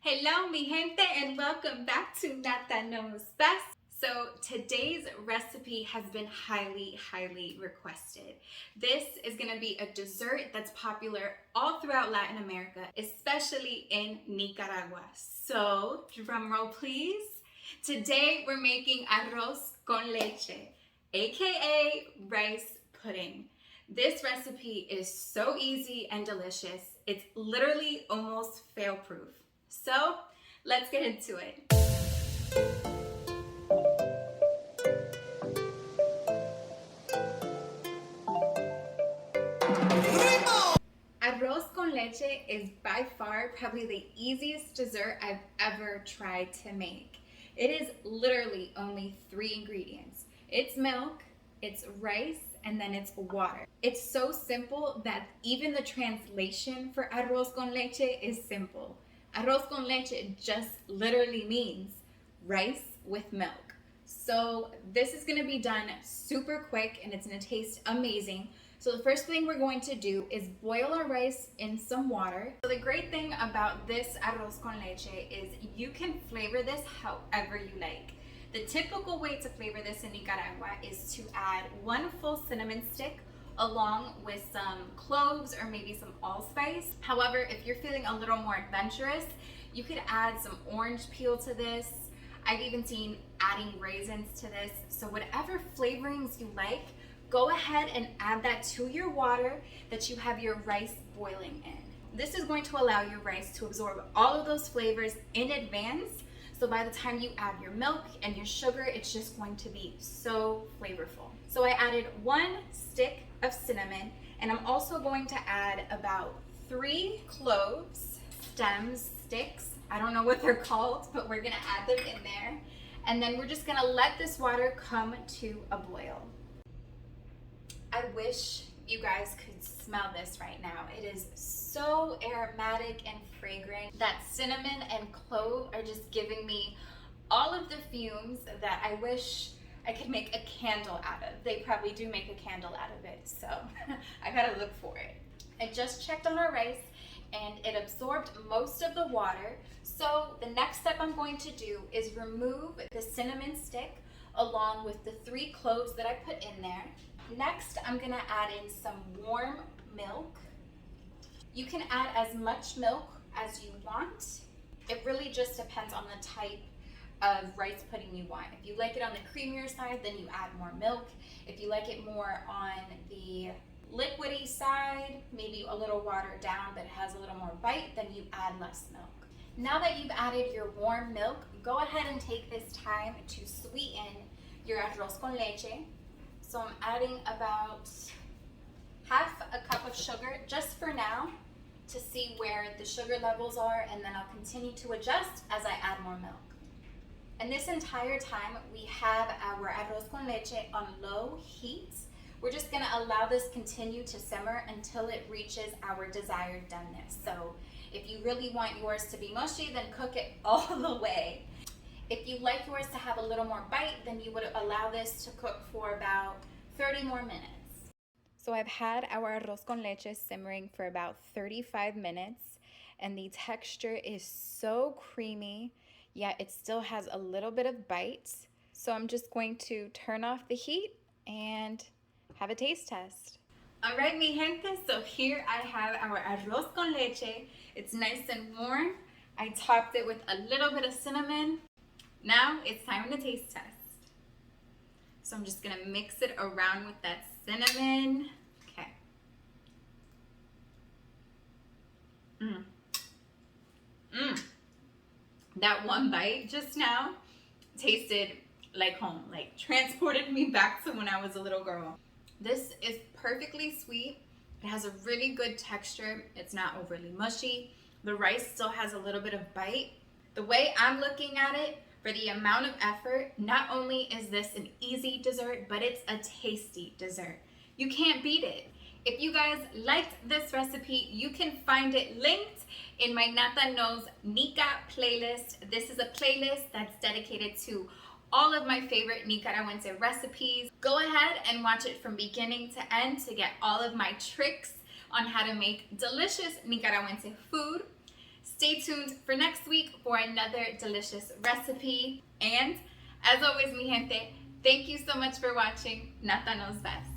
Hello, mi gente, and welcome back to Nata Knows Best. So today's recipe has been highly requested. This is gonna be a dessert that's popular all throughout Latin America, especially in Nicaragua. So, drum roll please. Today we're making arroz con leche, aka rice pudding. This recipe is so easy and delicious. It's literally almost fail-proof. So let's get into it. Arroz con leche is by far probably the easiest dessert I've ever tried to make. It is literally only 3 ingredients. It's milk, it's rice, and then it's water. It's so simple that even the translation for arroz con leche is simple. Arroz con leche just literally means rice with milk. So this is gonna be done super quick and it's gonna taste amazing. So the first thing we're going to do is boil our rice in some water. So the great thing about this arroz con leche is you can flavor this however you like. The typical way to flavor this in Nicaragua is to add 1 full cinnamon stick along with some cloves or maybe some allspice. However, if you're feeling a little more adventurous, you could add some orange peel to this. I've even seen adding raisins to this. So whatever flavorings you like, go ahead and add that to your water that you have your rice boiling in. This is going to allow your rice to absorb all of those flavors in advance. So by the time you add your milk and your sugar, it's just going to be so flavorful. So I added 1 stick of cinnamon, and I'm also going to add about 3 cloves, stems, sticks. I don't know what they're called, but we're gonna add them in there. And then we're just gonna let this water come to a boil. I wish you guys could smell this right now. It is so aromatic and fragrant. That cinnamon and clove are just giving me all of the fumes that I wish I could make a candle out of. They probably do make a candle out of it, so I gotta look for it. I just checked on our rice and it absorbed most of the water. So the next step I'm going to do is remove the cinnamon stick along with the 3 cloves that I put in there. Next, I'm gonna add in some warm milk. You can add as much milk as you want. It really just depends on the type of rice pudding you want. If you like it on the creamier side, then you add more milk. If you like it more on the liquidy side, maybe a little watered down but it has a little more bite, then you add less milk. Now that you've added your warm milk, go ahead and take this time to sweeten your arroz con leche. So I'm adding about half a cup of sugar just for now to see where the sugar levels are, and then I'll continue to adjust as I add more milk. And this entire time we have our arroz con leche on low heat. We're just gonna allow this continue to simmer until it reaches our desired doneness. So if you really want yours to be mushy, then cook it all the way. If you like yours to have a little more bite, then you would allow this to cook for about 30 more minutes. So I've had our arroz con leche simmering for about 35 minutes, and the texture is so creamy, yet it still has a little bit of bite. So I'm just going to turn off the heat and have a taste test. All right, mi gente, so here I have our arroz con leche. It's nice and warm. I topped it with a little bit of cinnamon. Now it's time to taste test. So I'm just gonna mix it around with that cinnamon. Okay. That one bite just now tasted like home, like transported me back to when I was a little girl. This is perfectly sweet. It has a really good texture. It's not overly mushy. The rice still has a little bit of bite. The way I'm looking at it, for the amount of effort, not only is this an easy dessert, but it's a tasty dessert. You can't beat it. If you guys liked this recipe, you can find it linked in my Nata Knows Nica playlist. This is a playlist that's dedicated to all of my favorite Nicaraguan recipes. Go ahead and watch it from beginning to end to get all of my tricks on how to make delicious Nicaraguan food. Stay tuned for next week for another delicious recipe. And as always, mi gente, thank you so much for watching. Nata knows best.